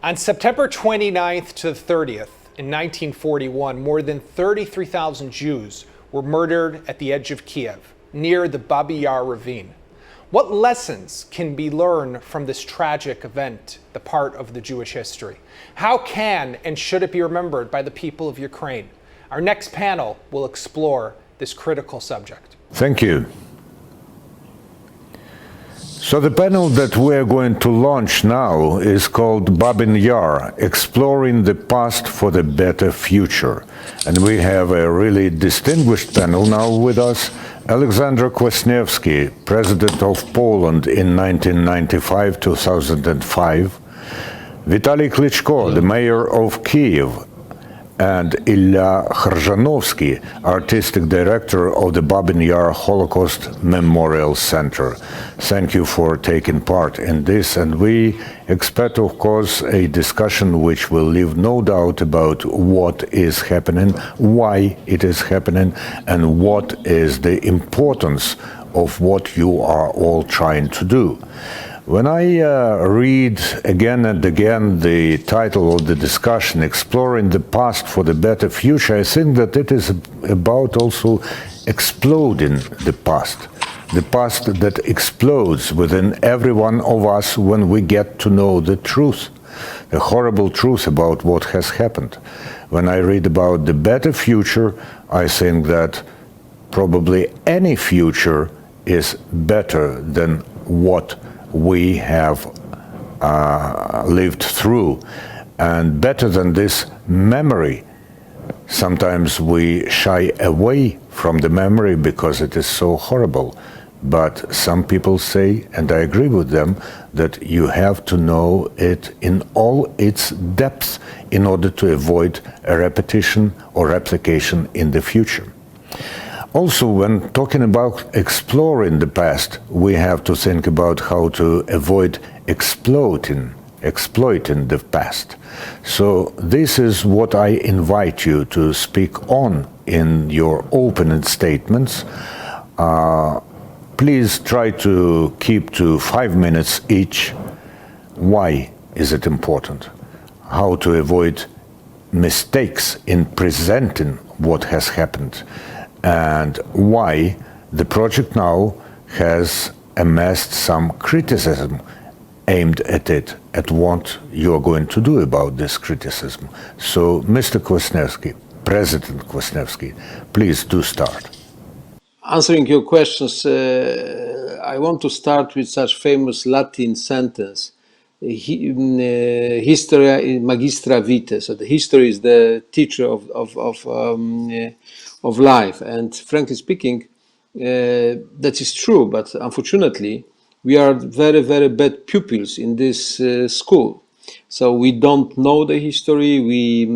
On September 29th to the 30th in 1941, more than 33,000 Jews were murdered at the edge of Kiev, near the Babyn Yar ravine. What lessons can be learned from this tragic event, the part of the Jewish history? How can and should it be remembered by the people of Ukraine? Our next panel will explore this critical subject. Thank you. So the panel that we're going to launch now is called Babyn Yar Exploring the Past for the Better Future. And we have a really distinguished panel now with us. Alexander Kwasniewski, President of Poland in 1995-2005. Vitaly Klitschko, the Mayor of Kyiv, and Ilya Khrzhanovsky, Artistic Director of the Babyn Yar Holocaust Memorial Center. Thank you for taking part in this, and we expect, of course, a discussion which will leave no doubt about what is happening, why it is happening, and what is the importance of what you are all trying to do. When I read again and again the title of the discussion, Exploring the Past for the Better Future, I think that it is about also exploding the past that explodes within every one of us when we get to know the truth, the horrible truth about what has happened. When I read about the better future, I think that probably any future is better than what we have lived through, and better than this memory. Sometimes we shy away from the memory because it is so horrible, but some people say, and I agree with them, that you have to know it in all its depth in order to avoid a repetition or replication in the future. Also, when talking about exploring the past, we have to think about how to avoid exploiting the past. So this is what I invite you to speak on in your opening statements. Please try to keep to 5 minutes each. Why is it important? How to avoid mistakes in presenting what has happened, and why the project now has amassed some criticism aimed at it, at what you are going to do about this criticism. So, Mr. Kwasniewski, President Kwasniewski, please do start. Answering your questions, I want to start with such famous Latin sentence, Historia magistra vitae. So the history is the teacher of life, and frankly speaking, that is true. But unfortunately, we are very, very bad pupils in this school. So we don't know the history, we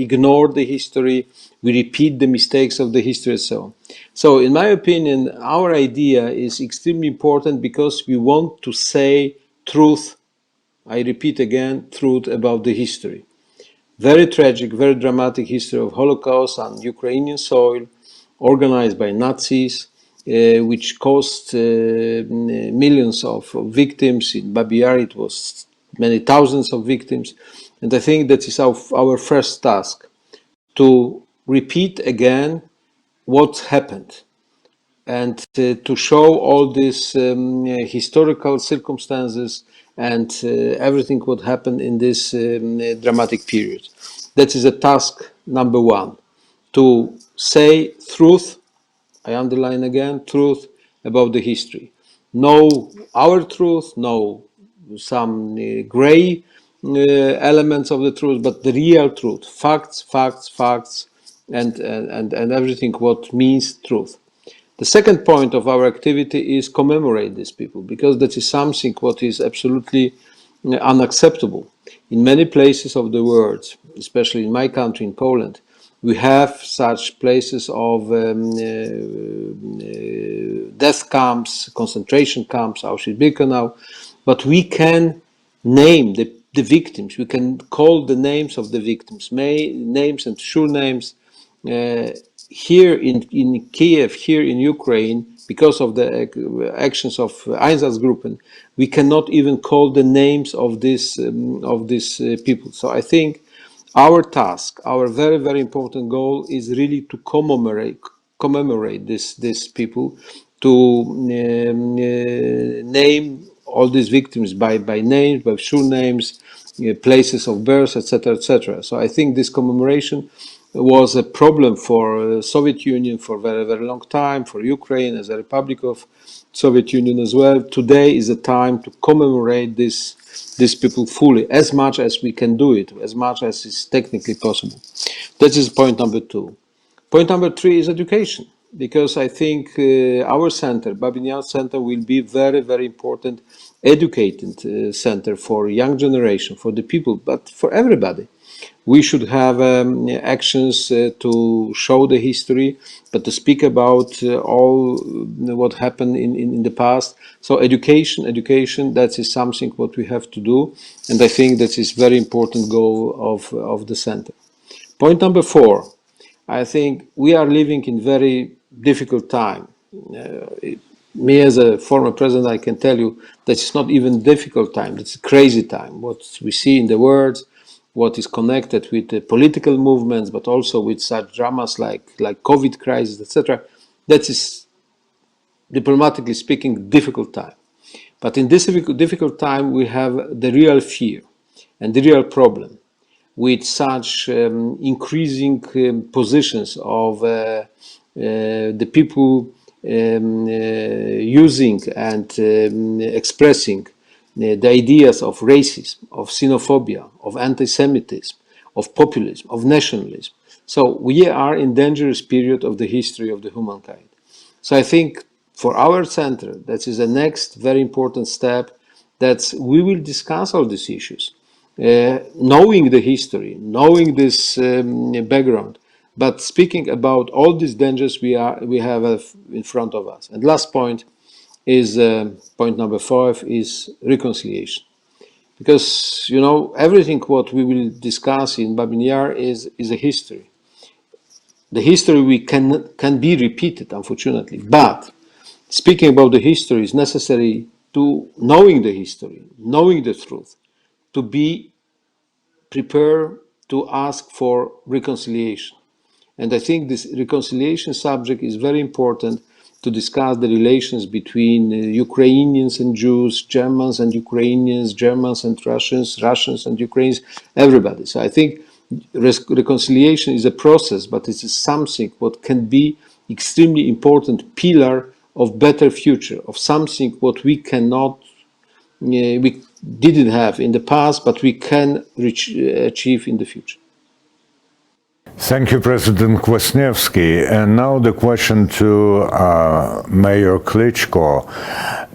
ignore the history, we repeat the mistakes of the history, and so on. So in my opinion, our idea is extremely important because we want to say truth. I repeat again, truth about the history. Very tragic, very dramatic history of Holocaust on Ukrainian soil, organized by Nazis, which caused millions of victims. In Babyn Yar, it was many thousands of victims. And I think that is our first task, to repeat again what happened, and to show all these historical circumstances and everything what happened in this dramatic period. That is a task number one, to say truth, I underline again, truth about the history. No our truth, no some gray elements of the truth, but the real truth, facts, and everything what means truth. The second point of our activity is commemorate these people, because that is something what is absolutely unacceptable. In many places of the world, especially in my country, in Poland, we have such places of death camps, concentration camps, Auschwitz-Birkenau, but we can name the victims, we can call the names of the victims, names and surnames, here in Kiev, here in Ukraine, because of the actions of Einsatzgruppen, we cannot even call the names of these people. So I think our task, our very, very important goal is really to commemorate these people, to name all these victims by names, by surnames, places of birth, etc., etc. So I think this commemoration was a problem for Soviet Union for a very, very long time, for Ukraine as a republic of Soviet Union as well. Today is a time to commemorate these people fully, as much as we can do it, as much as is technically possible. That is point number two. Point number three is education, because I think our center, Babyn Yar Center, will be very, very important educating center for young generation, for the people, but for everybody. We should have actions to show the history, but to speak about all what happened in the past. So education, that is something what we have to do, and I think that is very important goal of the center. Point number four, I think we are living in very difficult time. Me as a former president, I can tell you that it's not even difficult time, it's a crazy time. What we see in the world, what is connected with the political movements, but also with such dramas like COVID crisis, etc. That is, diplomatically speaking, difficult time. But in this difficult time, we have the real fear and the real problem with such increasing positions of the people using and expressing the ideas of racism, of xenophobia, of anti-Semitism, of populism, of nationalism. So we are in dangerous period of the history of the humankind. So I think for our center, that is the next very important step, that we will discuss all these issues, knowing the history, knowing this background, but speaking about all these dangers we have in front of us. And last point is point number 5 is reconciliation, because everything what we will discuss in Babyn Yar is a history. The history we can be repeated, unfortunately, but speaking about the history is necessary to knowing the history, knowing the truth, to be prepared to ask for reconciliation. And I think this reconciliation subject is very important to discuss the relations between Ukrainians and Jews, Germans and Ukrainians, Germans and Russians, Russians and Ukrainians, everybody. So I think reconciliation is a process, but it is something what can be extremely important pillar of better future, of something what we cannot, we didn't have in the past, but we can achieve in the future. Thank you, President Kwasniewski. And now the question to Mayor Klitschko.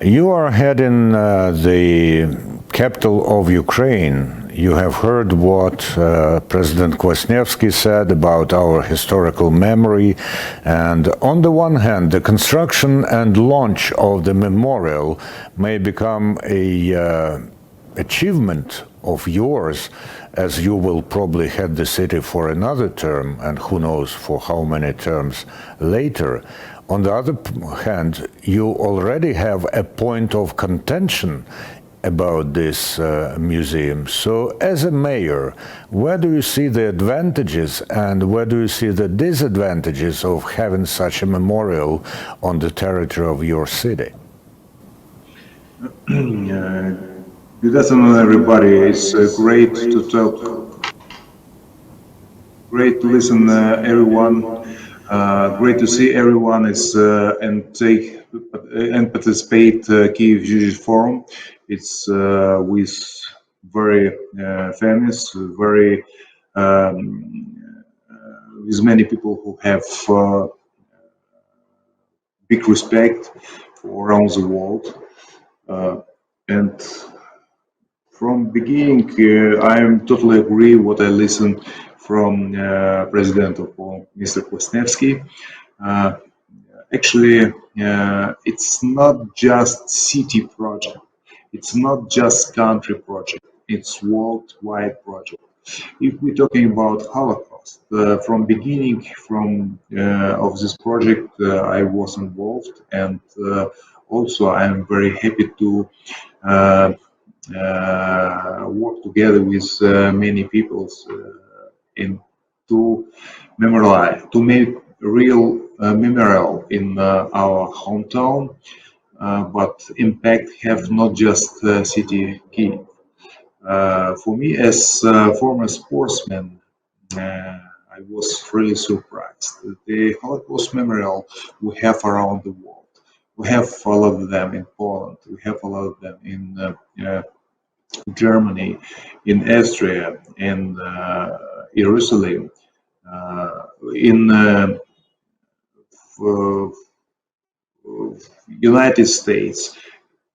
You are heading the capital of Ukraine. You have heard what President Kwasniewski said about our historical memory. And on the one hand, the construction and launch of the memorial may become a achievement of yours, as you will probably head the city for another term, and who knows for how many terms later. On the other hand, you already have a point of contention about this museum. So as a mayor, where do you see the advantages and where do you see the disadvantages of having such a memorial on the territory of your city? Good afternoon, everybody. It's great to talk. Great to listen, everyone. Great to see everyone and participate Kyiv Jewish Forum. It's with very famous, very with many people who have big respect for around the world, and from beginning, I am totally agree what I listened from President of Mr. Kwasniewski. Actually, it's not just city project. It's not just country project. It's worldwide project. If we're talking about Holocaust, past. From beginning of this project, I was involved, and also I'm very happy to uh, work together with many people in to memorialize, to make real memorial in our hometown, but impact have not just city Kyiv. For me, as a former sportsman, I was really surprised. The Holocaust memorial we have around the world. We have a lot of them in Poland. We have a lot of them in Germany, in Austria, in Jerusalem, in United States.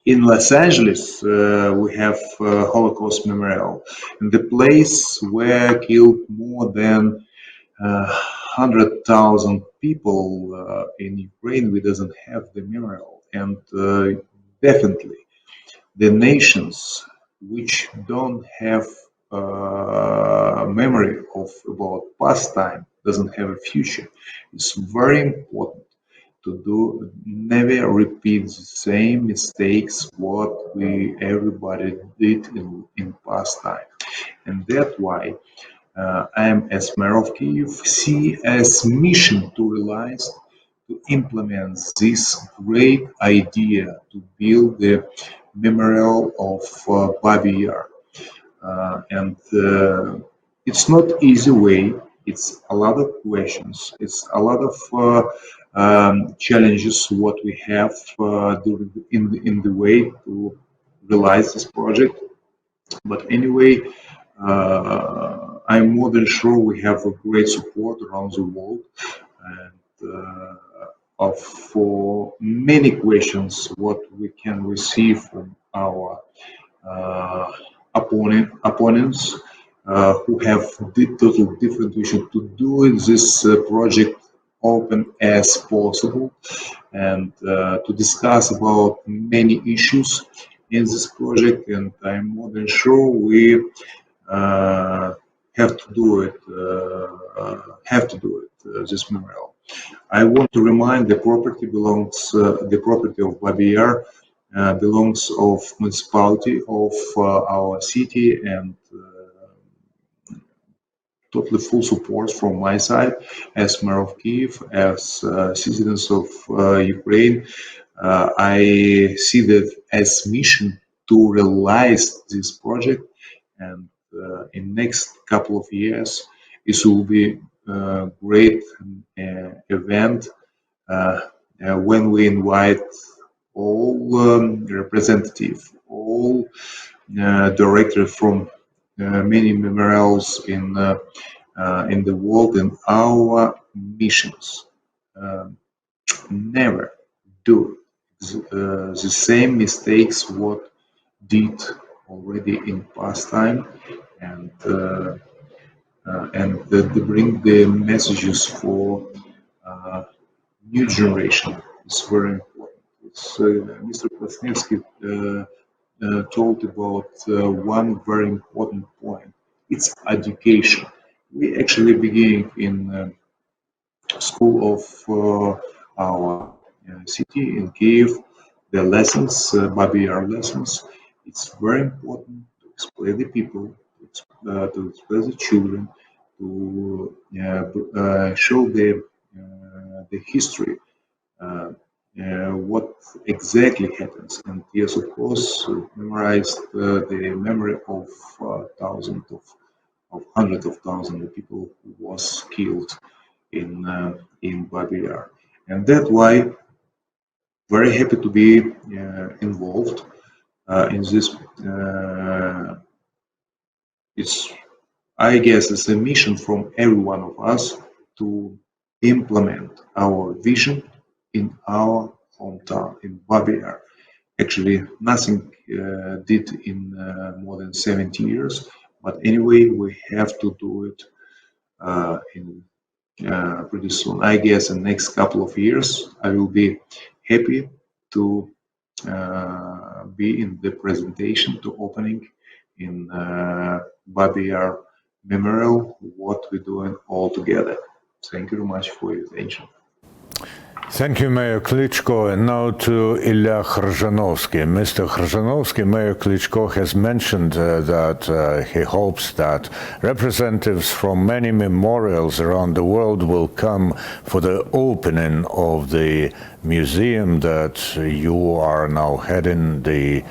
In Los Angeles, we have Holocaust Memorial, the place where killed more than 100,000 people in Ukraine. We doesn't have the memorial, and definitely the nations which don't have memory of about past time doesn't have a future. It's very important to do never repeat the same mistakes what we everybody did in past time, and that's why I am as mayor of Kyiv see as mission to realize to implement this great idea to build the memorial of Babyn Yar. And it's not easy way. It's a lot of questions. It's a lot of challenges what we have in the way to realize this project. But anyway, I'm more than sure we have a great support around the world, and for many questions what we can receive from our uh, opponents who have total different vision to do this project open as possible, and to discuss about many issues in this project. And I'm more than sure we uh, have to do it, this memorial. I want to remind the property of Babyn Yar belongs of municipality of our city, and totally full support from my side as mayor of Kyiv, as citizens of Ukraine. I see that as mission to realize this project, and in next couple of years, this will be a great event when we invite all representative, all director from many memorials in the world, and our missions never do the same mistakes what did already in past time, and they bring the messages for new generation. It's very important. Mr. Krasnevsky told about one very important point. It's education. We actually begin in school of our city in Kyiv the lessons, Babyn Yar lessons. It's very important to explain the people, to explain the children, to show the history, uh, what exactly happens. And yes, of course, memorized the memory of thousands of hundreds of thousands of people who was killed in Babyn Yar. And that's why very happy to be involved in this. It's I guess it's a mission from every one of us to implement our vision in our hometown in Babyn Yar. Actually, nothing did in more than 70 years, but anyway, we have to do it in pretty soon. I guess in the next couple of years, I will be happy to be in the presentation to opening in Babyn Yar memorial what we're doing all together. Thank you very much for your attention. Thank you, Mayor Klitschko. And now to Ilya Khrzhanovsky. Mr. Khrzhanovsky, Mayor Klitschko has mentioned that he hopes that representatives from many memorials around the world will come for the opening of the museum that you are now heading the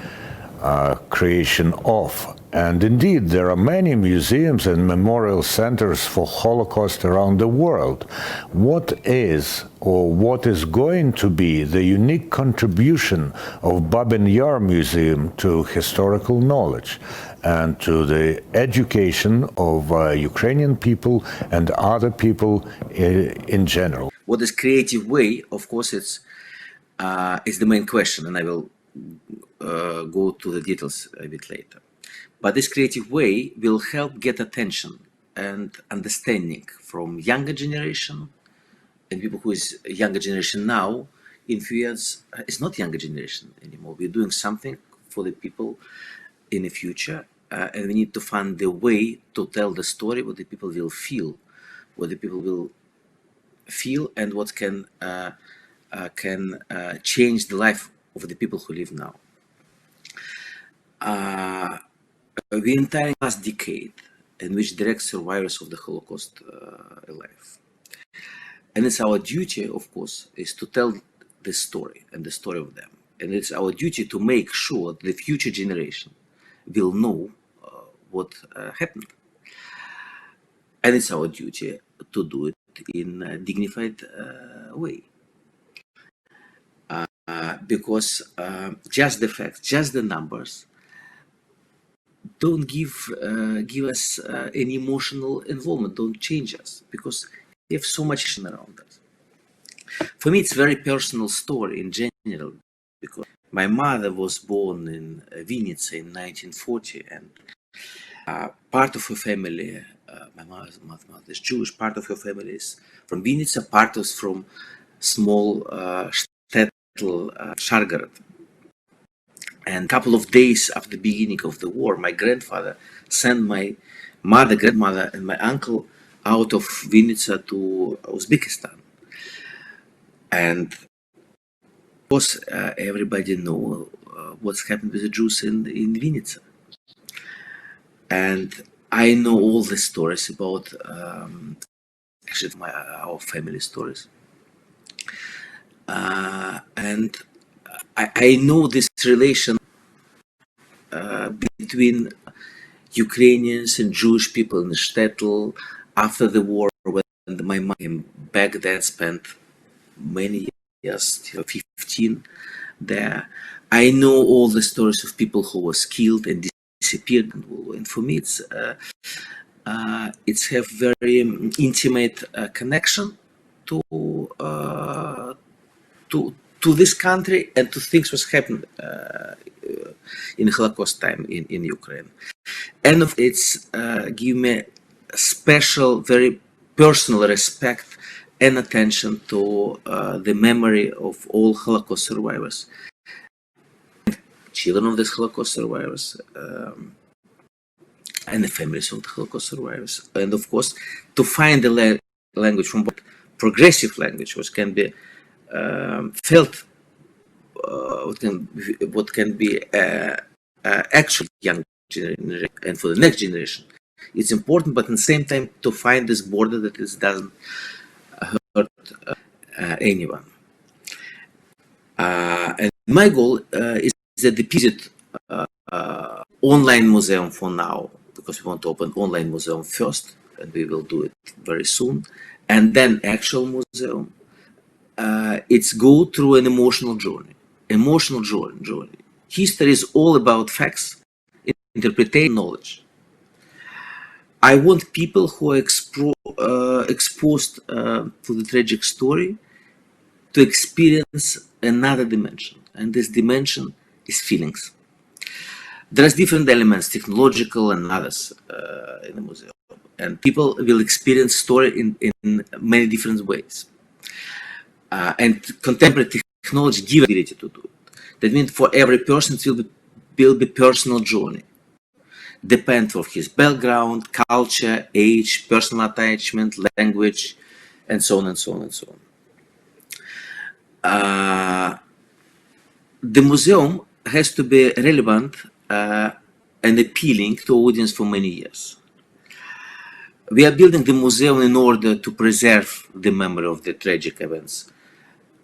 creation of. And indeed, there are many museums and memorial centers for Holocaust around the world. What is or what is going to be the unique contribution of Babyn Yar Museum to historical knowledge and to the education of Ukrainian people and other people in general? What is creative way? Of course, it's is the main question, and I will go to the details a bit later. But this creative way will help get attention and understanding from younger generation and people who is younger generation now. In few years, it's not younger generation anymore. We're doing something for the people in the future, and we need to find the way to tell the story what the people will feel, and what can change the life of the people who live now. The entire last decade in which direct survivors of the Holocaust alive. And it's our duty, of course, is to tell the story and the story of them. And it's our duty to make sure the future generation will know what happened. And it's our duty to do it in a dignified way. Because just the facts, just the numbers, don't give us any emotional involvement, don't change us, because we have so much around us. For me, it's a very personal story in general, because my mother was born in Vinnytsia in 1940, and part of her family, my mother is Jewish, part of her family is from Vinnytsia, part is from small shtetl Shargorod. And a couple of days after the beginning of the war, my grandfather sent my mother, grandmother, and my uncle out of Vinnytsia to Uzbekistan. And of course, everybody knows what's happened with the Jews in Vinnytsia. And I know all the stories about, actually, our family stories. And I know this relation between Ukrainians and Jewish people in the shtetl after the war, when my mom back then spent many years, 15 there. I know all the stories of people who was killed and disappeared, and for me it's have very intimate connection to this country and to things was happened in Holocaust time in Ukraine. And it's give me special, very personal respect and attention to the memory of all Holocaust survivors, children of these Holocaust survivors, and the families of the Holocaust survivors. And of course, to find the language from progressive language, which can be felt, what can be actually young generation and for the next generation. It's important, but at the same time to find this border that doesn't hurt anyone. And my goal is that the visit online museum for now, because we want to open online museum first, and we will do it very soon, and then actual museum. It's go through an emotional journey. History is all about facts, interpretation, knowledge. I want people who are exposed to the tragic story to experience another dimension, and this dimension is feelings. There's different elements, technological and others, in the museum, and people will experience story in many different ways. And contemporary technology gives ability to do it. That means for every person it will be personal journey. depend on his background, culture, age, personal attachment, language, and so on and so on and so on. The museum has to be relevant and appealing to audience for many years. We are building the museum in order to preserve the memory of the tragic events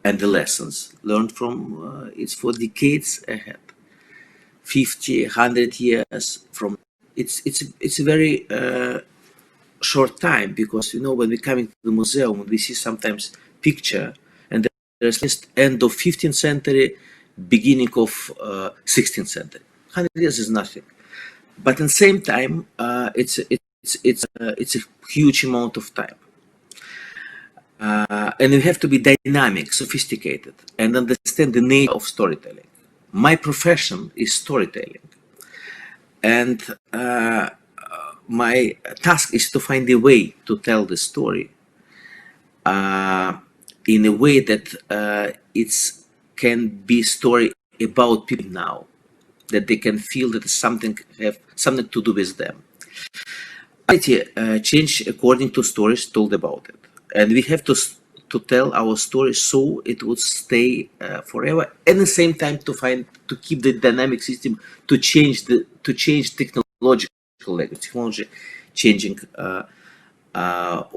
and the lessons learned from it for decades ahead. 50, 100 years from it's a very short time, because when we come into the museum we see sometimes picture and there's just end of 15th century, beginning of 16th century. 100 years is nothing, but at the same time it's a huge amount of time. And you have to be dynamic, sophisticated, and understand the nature of storytelling. My profession is storytelling, and my task is to find a way to tell the story in a way that it can be a story about people now, that they can feel that something have something to do with them. Change according to stories told about it, and we have to tell our story so it would stay forever, and at the same time to keep the dynamic system, to change technological language. Technology changing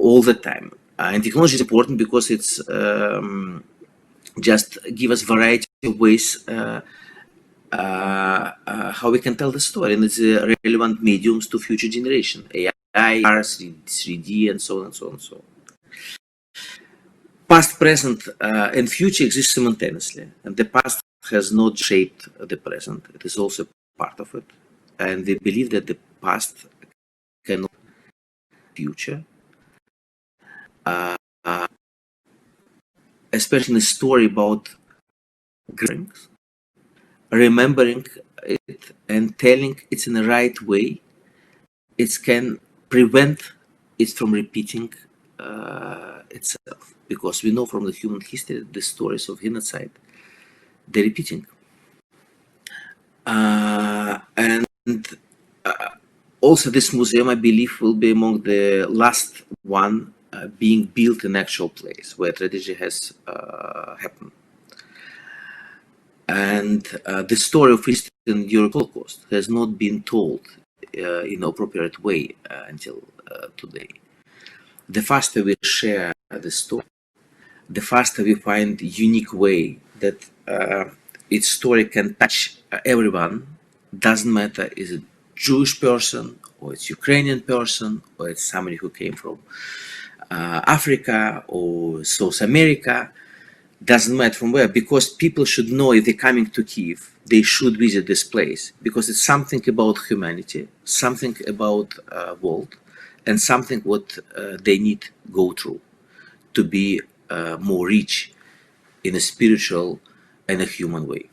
all the time, and technology is important because it's just give us variety of ways how we can tell the story, and it's relevant mediums to future generation, AI, 3D, and so on and so on and so on. Past, present, and future exist simultaneously, and the past has not shaped the present. It is also part of it, and we believe that the past cannot future, especially in a story about drinks. Remembering it and telling it in the right way, it can prevent it from repeating itself, because we know from the human history the stories of genocide, they're repeating. And also this museum, I believe, will be among the last one being built in actual place where tragedy has happened. And the story of Eastern Europe Holocaust has not been told in an appropriate way until today. The faster we share the story, the faster we find a unique way that its story can touch everyone. Doesn't matter is it Jewish person, or it's Ukrainian person, or it's somebody who came from Africa or South America. Doesn't matter from where, because people should know if they're coming to Kiev, they should visit this place, because it's something about humanity, something about world, and something what they need go through to be more rich in a spiritual and a human way.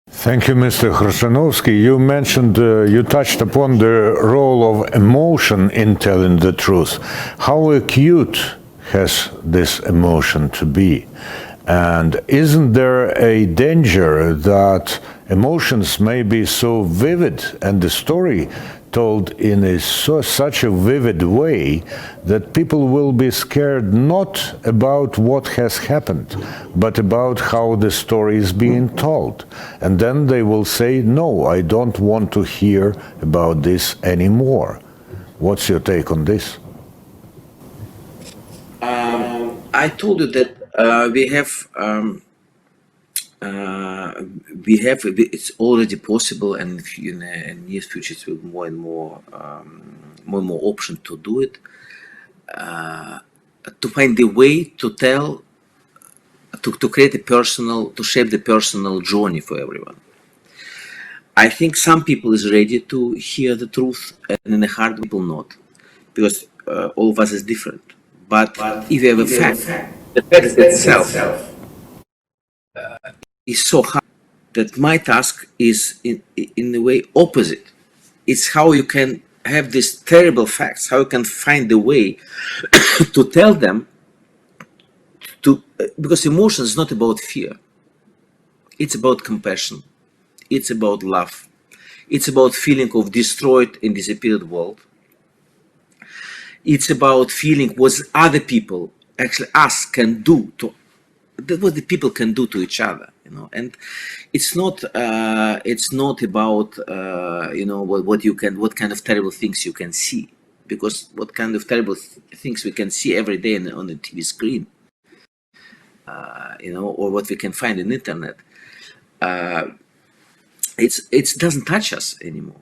Thank you, Mr. Khrushchanovsky. You mentioned, you touched upon the role of emotion in telling the truth. How acute has this emotion to be? And isn't there a danger that emotions may be so vivid and the story told in such a vivid way that people will be scared not about what has happened, but about how the story is being told? And then they will say, no, I don't want to hear about this anymore. What's your take on this? I told you that it's already possible, and in the near future it will be more and more option to do it, to find the way to tell, to create to shape the personal journey for everyone. I think some people is ready to hear the truth, and in the heart people not, because all of us is different. But if you have a fact, the fact itself is so hard that my task is in a way opposite. It's how you can have these terrible facts, how you can find a way to tell them, because emotion is not about fear. It's about compassion. It's about love. It's about feeling of destroyed and disappeared world. It's about feeling what other people, actually us, can do to, that what the people can do to each other, and it's not about what kind of terrible things you can see, because what kind of terrible things we can see every day on the TV screen, or what we can find on the internet, it doesn't touch us anymore.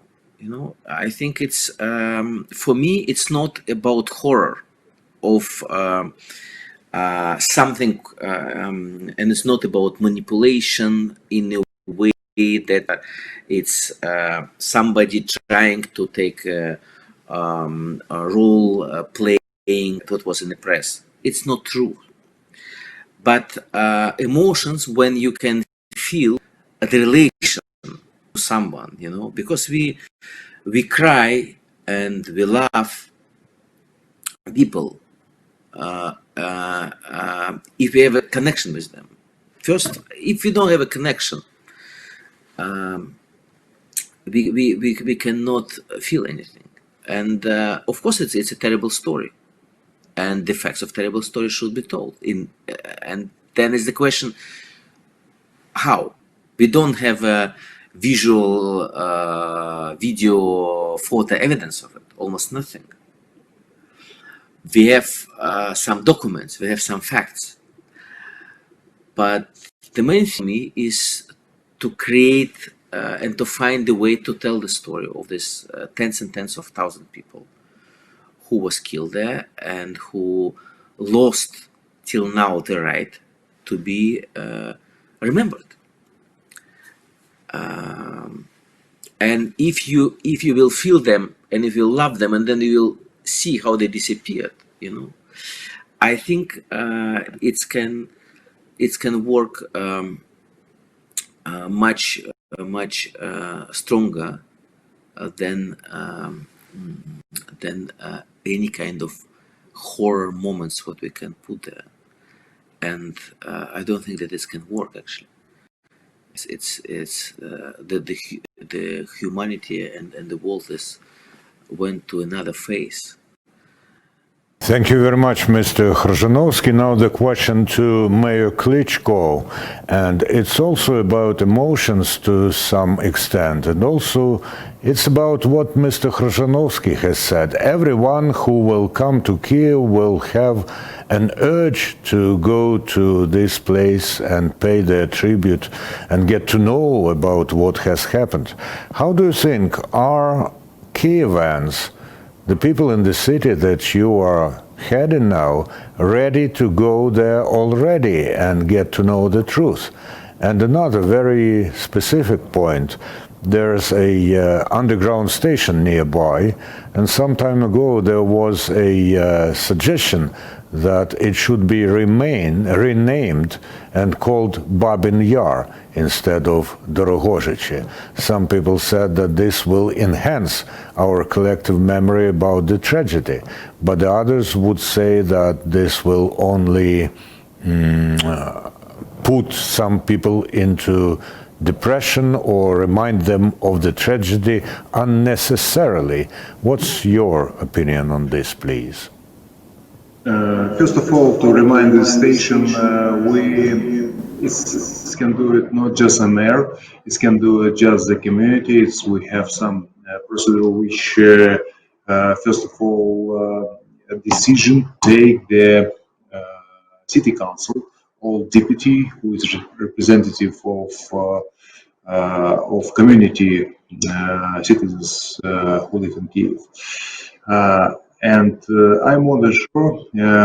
I think it's for me it's not about horror of something, and it's not about manipulation in a way that it's somebody trying to take a role playing what was in the press. It's not true. But emotions, when you can feel the relation to someone, because we cry and we laugh people if we have a connection with them. First, if we don't have a connection, we cannot feel anything. And of course, it's a terrible story, and the facts of terrible stories should be told. And then is the question: how? We don't have a visual, video, photo evidence of it. Almost nothing. We have some documents, we have some facts, but the main thing for me is to create and to find a way to tell the story of this tens and tens of thousands of people who was killed there and who lost till now the right to be remembered. And if you will feel them, and if you love them, and then you will see how they disappeared, I think it can work much stronger than any kind of horror moments what we can put there. And I don't think that this can work actually. It's the humanity and the world went to another phase. Thank you very much, Mr. Khrzhanovsky. Now the question to Mayor Klitschko, and it's also about emotions to some extent, and also it's about what Mr. Khrzhanovsky has said. Everyone who will come to Kiev will have an urge to go to this place and pay their tribute and get to know about what has happened. How do you think are Kievans, the people in the city that you are heading now, ready to go there already and get to know the truth? And another very specific point, there's a underground station nearby, and some time ago there was a suggestion that it should be renamed and called Babyn Yar instead of Dorogozhichi. Some people said that this will enhance our collective memory about the tragedy, but the others would say that this will only put some people into depression or remind them of the tragedy unnecessarily. What's your opinion on this, please? First of all, to remind the station, it can do it not just a mayor, it can do it just the community. We have some procedure which, first of all, a decision take the city council or deputy who is representative of community citizens who live in Kiev. And I'm more than sure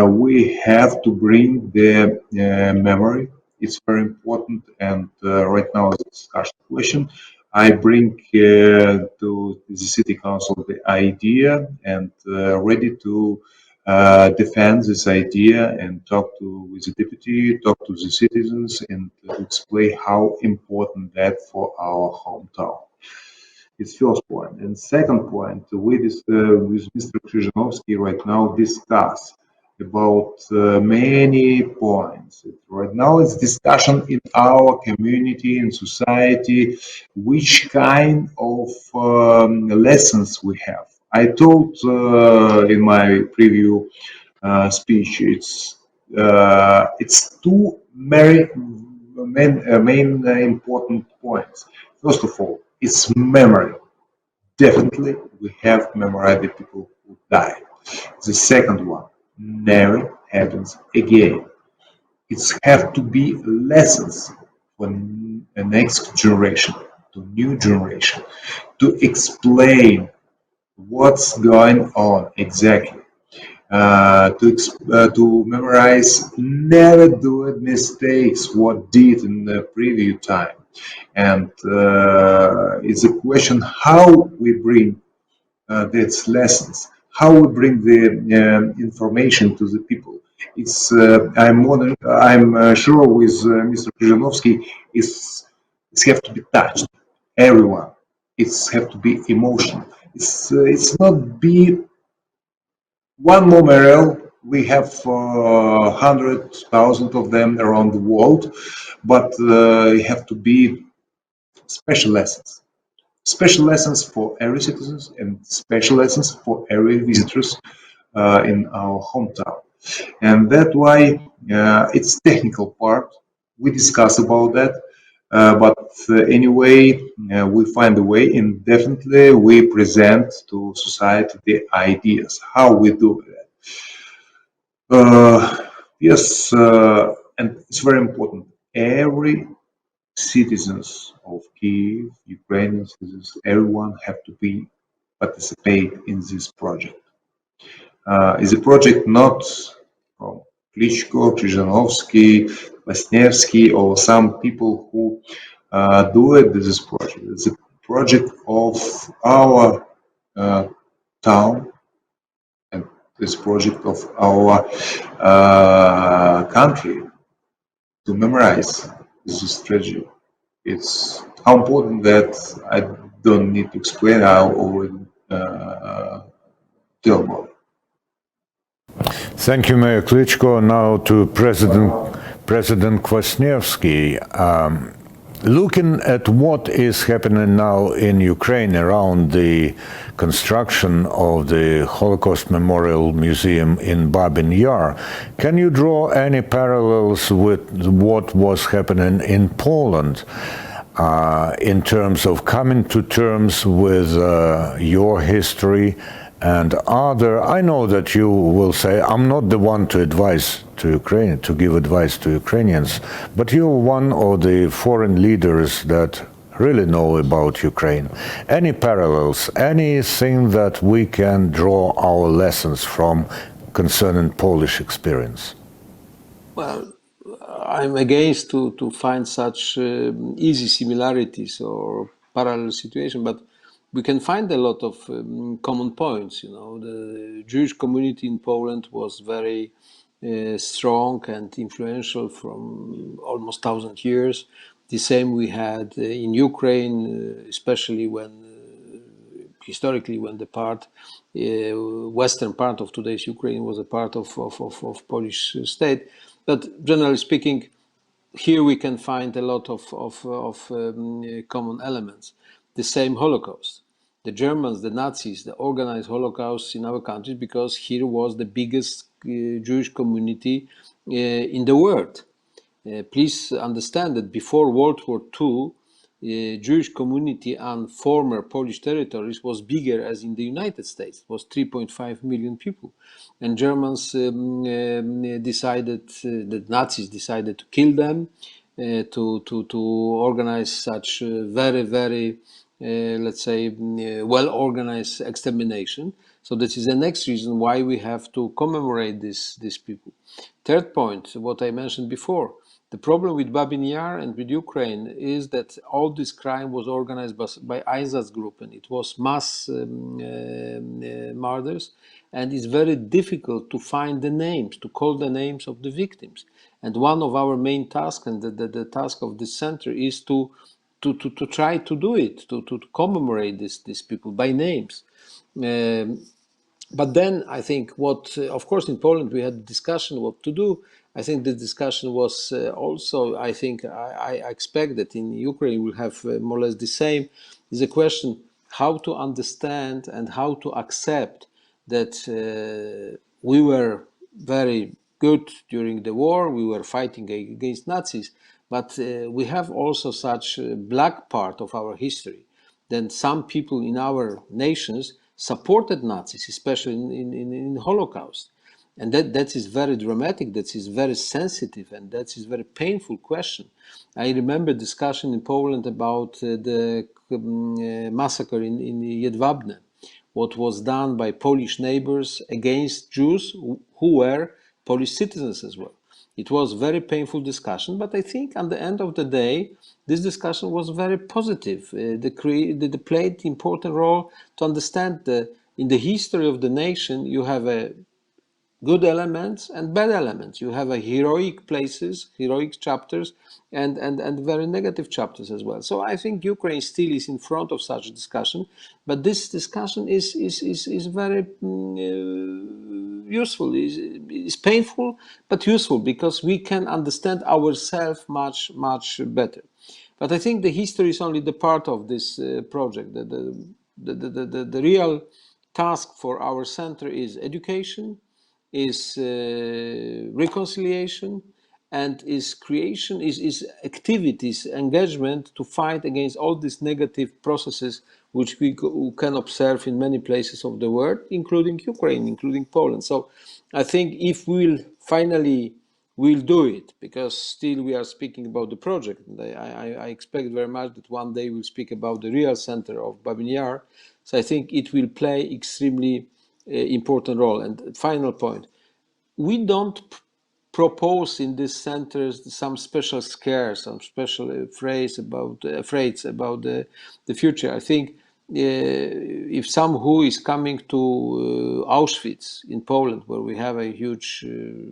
we have to bring the memory. It's very important, and right now it's a discussion question. I bring to the city council the idea and ready to defend this idea and talk with the deputy, talk to the citizens, and explain how important that for our hometown. It's first point. And second point, we with Mr. Khrzhanovsky right now discuss about many points. Right now, it's discussion in our community and society, which kind of lessons we have. I told in my preview speech, it's two main important points. First of all, it's memory. Definitely, we have memorized the people who died. The second one never happens again. It's have to be lessons for the next generation, to new generation, to explain what's going on exactly. To memorize, never do it mistakes what did in the previous time, and it's a question how we bring these lessons, how we bring the information to the people. I'm sure with Mr. Krzyżanowski, it's have to be touched. Everyone, it's have to be emotional. It's not be one memorial. We have 100,000 of them around the world, but it have to be special lessons. Special lessons for every citizens and special lessons for every visitors in our hometown. And that's why it's technical part. We discuss about that. But anyway, we find a way, and definitely we present to society the ideas how we do that. Yes, and it's very important. Every citizens of Kiev, Ukrainian citizens, everyone have to be participate in this project. It's a project not from Klitschko, Krzyżanowski, Lesniewski, or some people who do it. This project. It's a project of our town, and this project of our country to memorize this strategy. It's how important that I don't need to explain. I already tell about it. Thank you, Mayor Klitschko. Now to President Kwasniewski. Looking at what is happening now in Ukraine around the construction of the Holocaust Memorial Museum in Babyn Yar, can you draw any parallels with what was happening in Poland in terms of coming to terms with your history and other? I know that you will say, I'm not the one to advise to Ukraine, to give advice to Ukrainians, but you're one of the foreign leaders that really know about Ukraine. Any parallels, anything that we can draw our lessons from concerning Polish experience? Well, I'm against to find such easy similarities or parallel situation, but we can find a lot of common points. You know, the Jewish community in Poland was very strong and influential from almost 1,000 years. The same we had in Ukraine, especially when historically when the part western part of today's Ukraine was a part of Polish state. But generally speaking, here we can find a lot of common elements. The same Holocaust. The Germans, the Nazis, the organized Holocaust in our country because here was the biggest Jewish community in the world. Please understand that before World War II, Jewish community on former Polish territories was bigger as in the United States. It was 3.5 million people. And Germans decided, the Nazis decided to kill them, to organize such very, let's say, well-organized extermination. So this is the next reason why we have to commemorate these people. Third point, what I mentioned before, the problem with Babyn Yar and with Ukraine is that all this crime was organized by ISIS group, and it was mass murders, and it's very difficult to find the names, to call the names of the victims. And one of our main tasks, and the task of this center, is to try to do it, to commemorate these people by names. But then I think of course, in Poland we had a discussion what to do. I think the discussion was also, I think, I expect that in Ukraine we'll have more or less the same, is a question how to understand and how to accept that we were very good during the war, we were fighting against Nazis, but we have also such a black part of our history. Then some people in our nations supported Nazis, especially in Holocaust. And that is very dramatic, that is very sensitive, and that is very painful question. I remember discussion in Poland about the massacre in Jedwabne, what was done by Polish neighbors against Jews who were Polish citizens as well. It was very painful discussion, but I think at the end of the day, this discussion was very positive. They played important role to understand that in the history of the nation, you have a good elements and bad elements. You have a heroic places, heroic chapters, and very negative chapters as well. So I think Ukraine still is in front of such a discussion, but this discussion is very useful. Is painful but useful because we can understand ourselves much better. But I think the history is only the part of this project. The real task for our center is education, is reconciliation, and is creation, is activities, engagement to fight against all these negative processes which we can observe in many places of the world, including Ukraine, including Poland. So I think if we'll finally we'll do it, because still we are speaking about the project. And I expect very much that one day we'll speak about the real center of Babyn Yar. So I think it will play extremely important role. And final point, we don't propose in these centers some special scare, some special phrase about afraid about the future. I think if some who is coming to Auschwitz in Poland, where we have a huge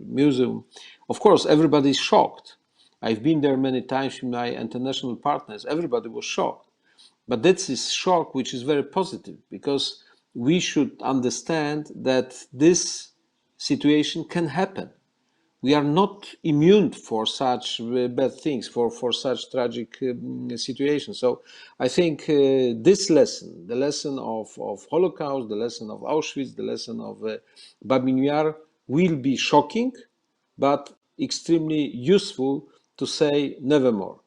museum, of course everybody is shocked. I've been there many times with my international partners. Everybody was shocked. But that's a shock which is very positive, because we should understand that this situation can happen. We are not immune for such bad things, for such tragic situations. So I think this lesson, the lesson of Holocaust, the lesson of Auschwitz, the lesson of Babyn Yar will be shocking, but extremely useful to say nevermore.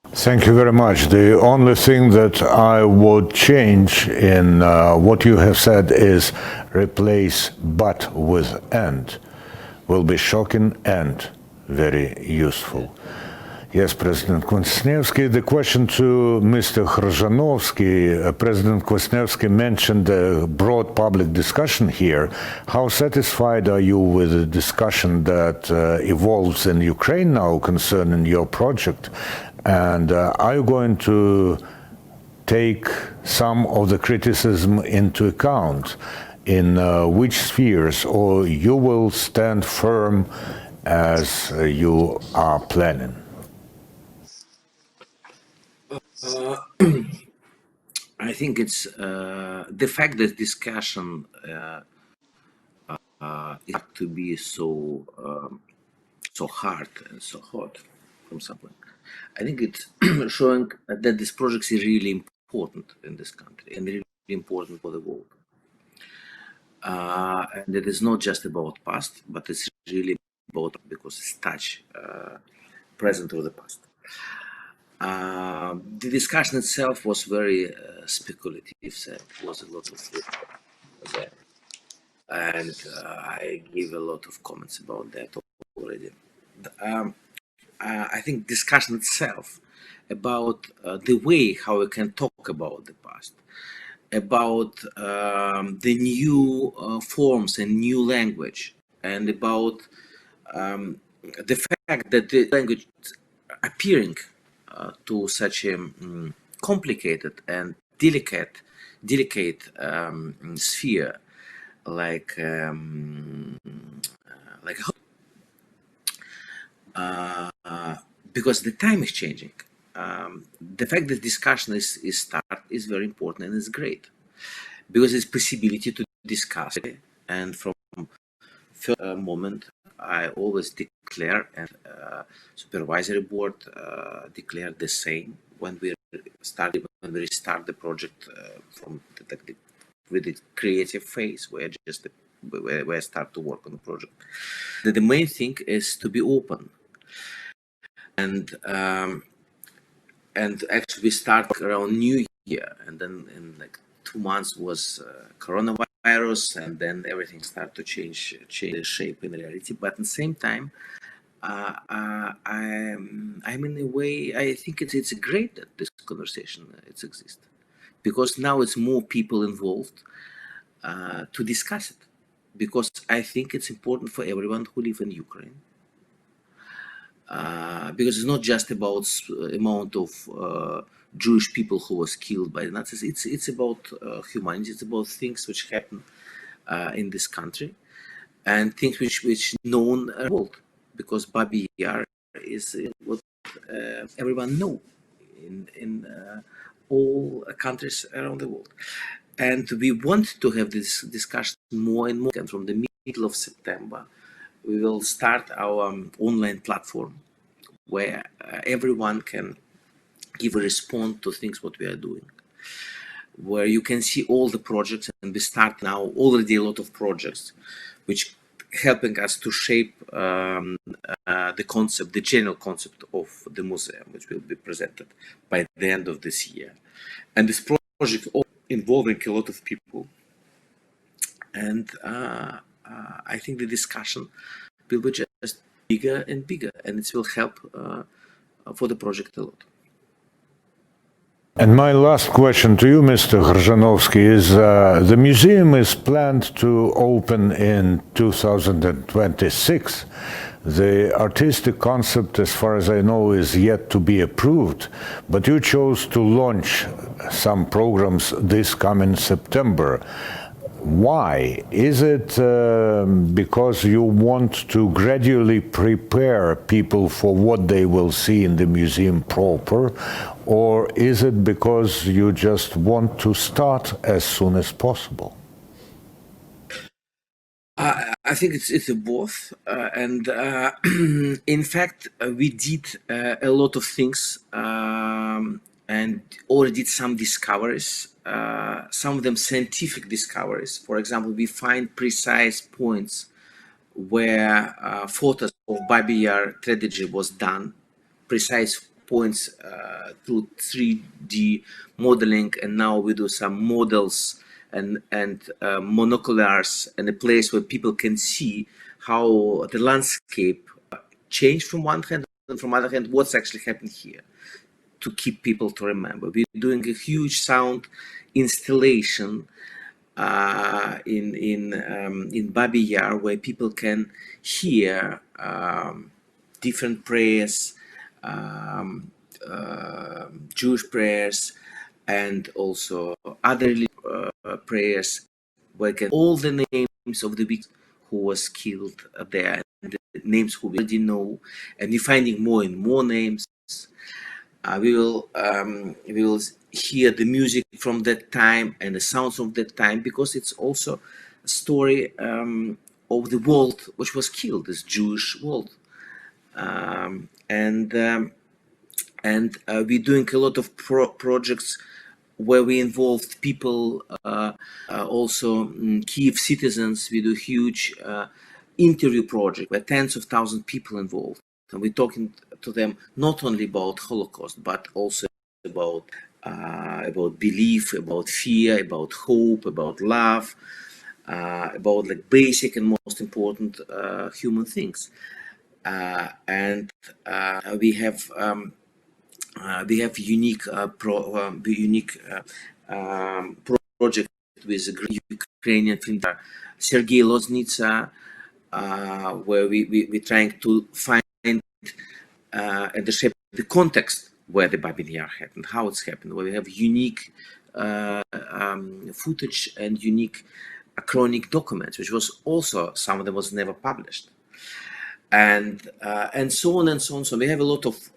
Thank you very much. The only thing that I would change in what you have said is replace but with and. Will be shocking and very useful. Yes, President Kwasniewski. The question to Mr. Khrzhanovsky. President Kwasniewski mentioned a broad public discussion here. How satisfied are you with the discussion that evolves in Ukraine now concerning your project? And are you going to take some of the criticism into account? In which spheres, or you will stand firm as you are planning? I think it's the fact that discussion is to be so hard and so hot from some point. I think it's showing that this project is really important in this country and really important for the world. And it is not just about past, but it's really about, because it's touch present or the past. The discussion itself was very speculative. There was a lot of there, and I gave a lot of comments about that already. I think discussion itself about the way how we can talk about the past, about the new forms and new language, and about the fact that the language appearing to such a complicated and delicate sphere like because the time is changing. The fact that discussion is start is very important and is great, because it's possibility to discuss it, and from first moment I always declare, and supervisory board declare the same when we restart the project from with the creative phase, where I start to work on the project. The main thing is to be open, and actually we start around New Year, and then in like 2 months was coronavirus, and then everything started to change shape in reality. But at the same time, I'm in a way, I think it's great that this conversation exists, because now it's more people involved to discuss it, because I think it's important for everyone who live in Ukraine, because it's not just about amount of Jewish people who was killed by the Nazis. It's about humanity. It's about things which happen in this country, and things which known world, because Babyn Yar is what everyone know in all countries around the world. And we want to have this discussion more and more. And from the middle of September, we will start our online platform where everyone can give a response to things what we are doing, where you can see all the projects, and we start now already a lot of projects which helping us to shape the concept, the general concept of the museum, which will be presented by the end of this year. And this project involving a lot of people, and I think the discussion will be just bigger and bigger, and it will help for the project a lot. And my last question to you, Mr. Khrzhanovsky, is the museum is planned to open in 2026. The artistic concept, as far as I know, is yet to be approved, but you chose to launch some programs this coming September. Why? Is it because you want to gradually prepare people for what they will see in the museum proper, or is it because you just want to start as soon as possible? I think it's both, and in fact, we did a lot of things and already did some discoveries. Some of them scientific discoveries. For example, we find precise points where photos of Babyn Yar tragedy was done, precise points through 3D modeling, and now we do some models and monoculars, and a place where people can see how the landscape changed from one hand, and from other hand, what's actually happened here, to keep people to remember. We're doing a huge sound installation in Babyn Yar, where people can hear different prayers, Jewish prayers, and also other prayers, where can all the names of the victims who was killed there, and the names who we already know, and we're finding more and more names. We will hear the music from that time and the sounds of that time, because it's also a story of the world which was killed, this Jewish world. And we're doing a lot of projects where we involved people, also Kiev citizens. We do huge interview project where tens of thousands of people involved, and we're talking to them not only about Holocaust, but also about belief, about fear, about hope, about love, about like basic and most important human things. And we have unique project with a great Ukrainian film, Sergei Loznitsa, where we're trying to find and the shape, the context where the Babyn Yar happened, how it's happened, where we have unique footage and unique chronic documents, which was also, some of them was never published, and so on and so on. So we have a lot of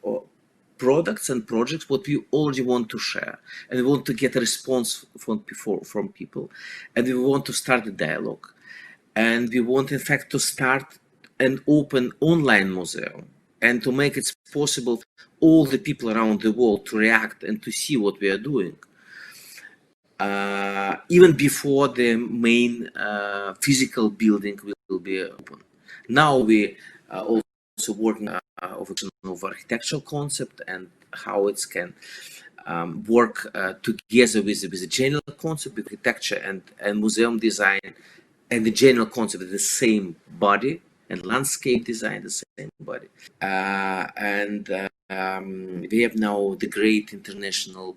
products and projects what we already want to share, and we want to get a response from people, and we want to start a dialogue, and we want in fact to start an open online museum and to make it possible all the people around the world to react and to see what we are doing, even before the main physical building will be open. Now we are also working of architectural concept and how it can work together with the general concept of architecture and museum design, and the general concept of the same body, and landscape design the same body. We have now the great international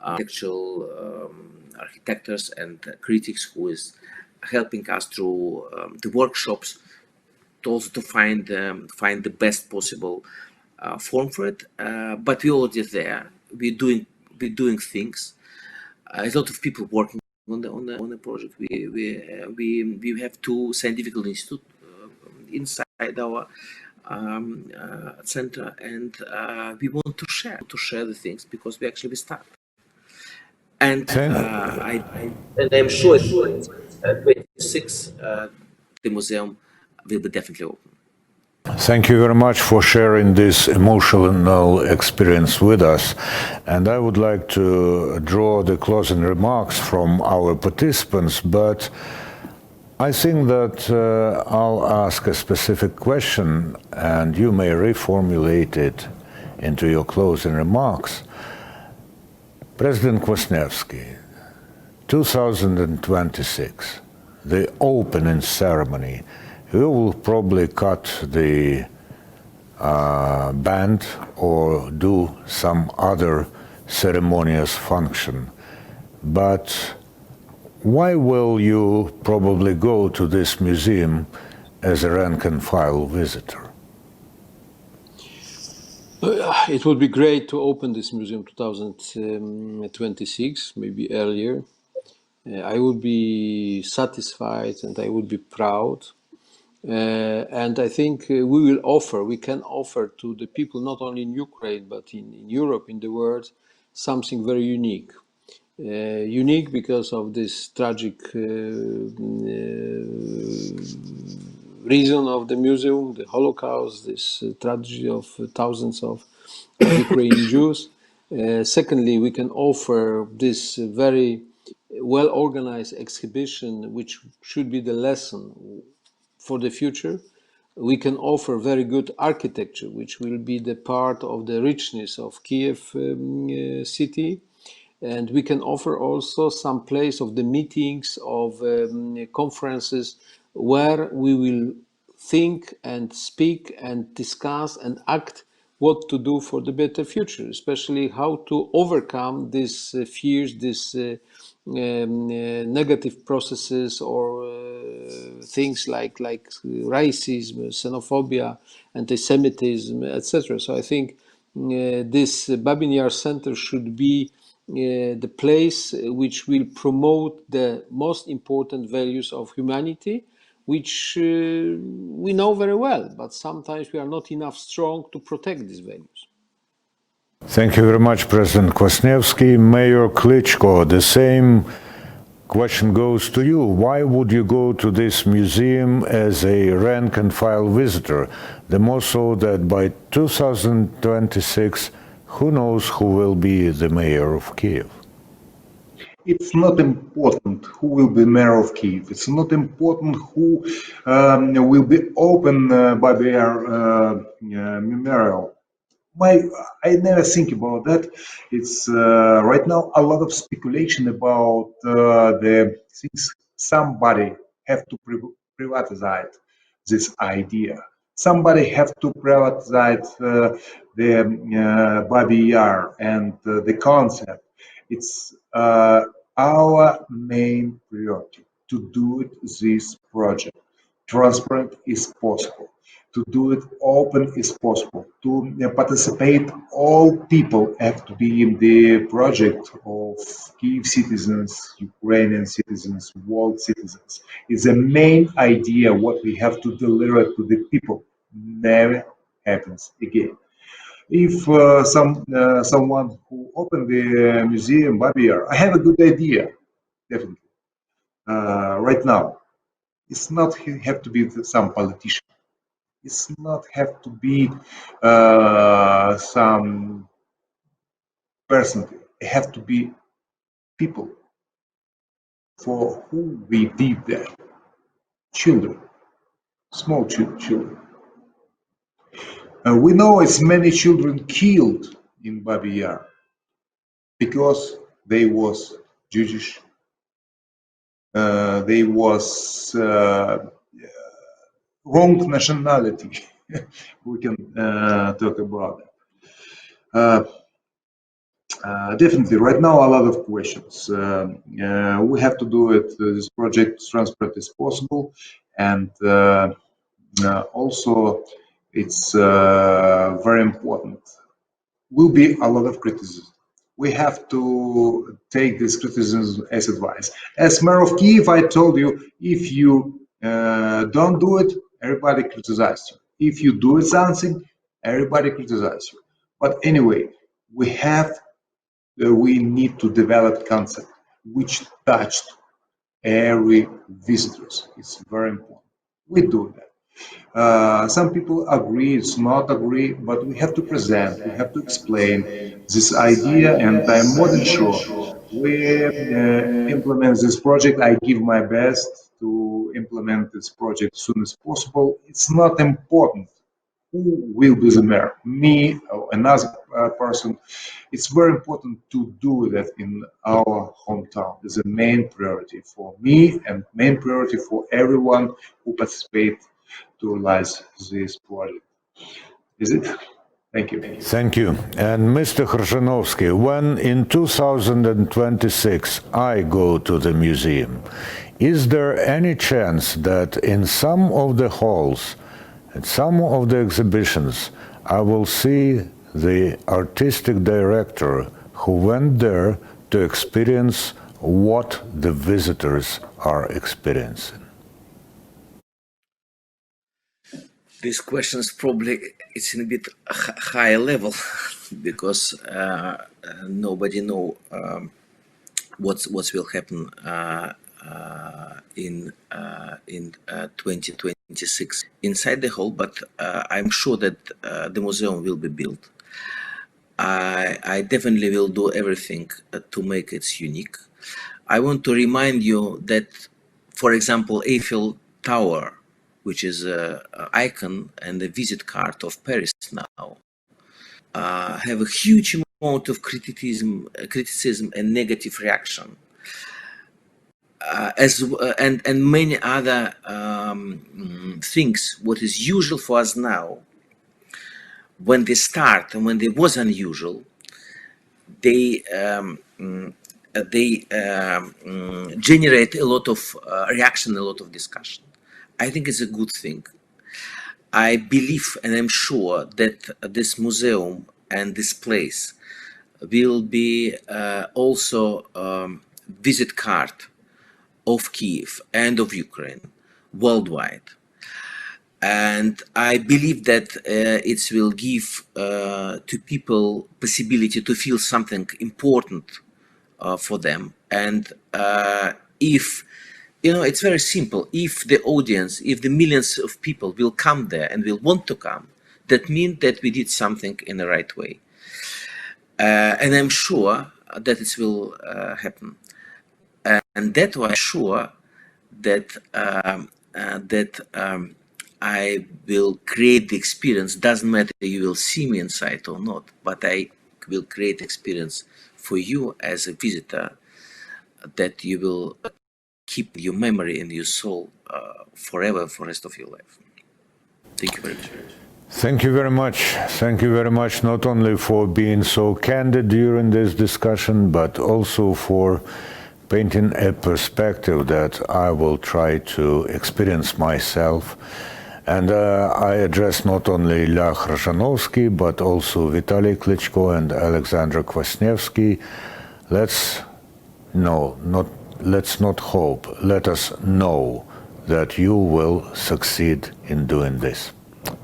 architectural architects and critics who is helping us through the workshops to also to find the best possible form for it. But we're already there. We're doing things. A lot of people working on the project. We have two scientific institutes inside our center, and we want to share the things because we actually start. And I'm sure 26 the museum will be definitely open. Thank you very much for sharing this emotional experience with us. And I would like to draw the closing remarks from our participants, but I think that I'll ask a specific question and you may reformulate it into your closing remarks. President Kwasniewski, 2026, the opening ceremony. You will probably cut the band or do some other ceremonious function. But why will you probably go to this museum as a rank and file visitor? It would be great to open this museum 2026, maybe earlier. I would be satisfied and I would be proud. And I think we can offer to the people, not only in Ukraine, but in Europe, in the world, something very unique. Unique because of this tragic reason of the museum, the Holocaust, this tragedy of thousands of Ukrainian Jews. Secondly, we can offer this very well-organized exhibition, which should be the lesson for the future. We can offer very good architecture, which will be the part of the richness of Kiev city. And we can offer also some place of the meetings, of conferences, where we will think and speak and discuss and act what to do for the better future, especially how to overcome these fears, these negative processes or things like racism, xenophobia, anti-Semitism, etc. So I think this Babyn Yar Center should be the place which will promote the most important values of humanity, which we know very well, but sometimes we are not enough strong to protect these values. Thank you very much, President Kwasniewski. Mayor Klitschko, the same question goes to you. Why would you go to this museum as a rank and file visitor? The more so that by 2026, who knows who will be the mayor of Kiev? It's not important who will be mayor of Kiev. It's not important who will be open by their memorial. I never think about that. It's right now a lot of speculation about the things somebody have to privatize this idea. Somebody have to privatize the Babyn Yar and the concept. It's our main priority to do it this project. Transparent is possible. To do it open is possible. To participate, all people have to be in the project of Kiev citizens, Ukrainian citizens, world citizens. It's the main idea what we have to deliver to the people. Never happens again. If someone who opened the museum Babyn Yar, I have a good idea, definitely. Right now, it's not have to be some politician. It's not have to be some person. It have to be people for who we did that. Children, small children. We know it's many children killed in Babyn Yar because they was Jewish, they was wrong nationality. We can talk about that. Definitely, right now a lot of questions. We have to do it. This project as transparent as possible, and also it's very important. Will be a lot of criticism. We have to take this criticism as advice. As mayor of Kiev, I told you, if you don't do it, everybody criticizes you. If you do something, everybody criticizes you. But anyway, we need to develop concept which touched every visitors. It's very important. We do that. Some people agree, it's not agree, but we have to present, we have to explain this idea, and I'm more than sure we implement this project. I give my best to implement this project as soon as possible. It's not important who will be the mayor, me or another person. It's very important to do that in our hometown. It's the main priority for me and main priority for everyone who participates to realize this project. Is it? Thank you. Thank you. And Mr. Khrzhanovsky, when in 2026 I go to the museum, is there any chance that in some of the halls, at some of the exhibitions, I will see the artistic director who went there to experience what the visitors are experiencing? This question is probably it's in a bit higher level because nobody know what will happen in 2026 inside the hall. But I'm sure that the museum will be built. I definitely will do everything to make it unique. I want to remind you that, for example, Eiffel Tower, which is an icon and a visit card of Paris now, have a huge amount of criticism and negative reaction, and many other things. What is usual for us now, when they start and when they was unusual, they generate a lot of reaction, a lot of discussion. I think it's a good thing. I believe and I'm sure that this museum and this place will be also visit card of Kiev and of Ukraine worldwide. And I believe that it will give to people possibility to feel something important for them. And if it's very simple. If the audience, if the millions of people will come there and will want to come, that means that we did something in the right way. And I'm sure that it will happen. And that's why I'm sure that I will create the experience. Doesn't matter you will see me inside or not, but I will create experience for you as a visitor that you will keep your memory and your soul forever for the rest of your life. Thank you very much. Thank you very much. Thank you very much, not only for being so candid during this discussion, but also for painting a perspective that I will try to experience myself. And I address not only Ilya Khrzhanovsky, but also Vitaly Klitschko and Alexander Kwasniewski. Let's not hope, let us know that you will succeed in doing this.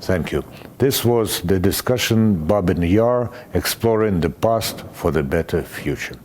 Thank you. This was the discussion Babyn Yar Exploring the Past for the Better Future.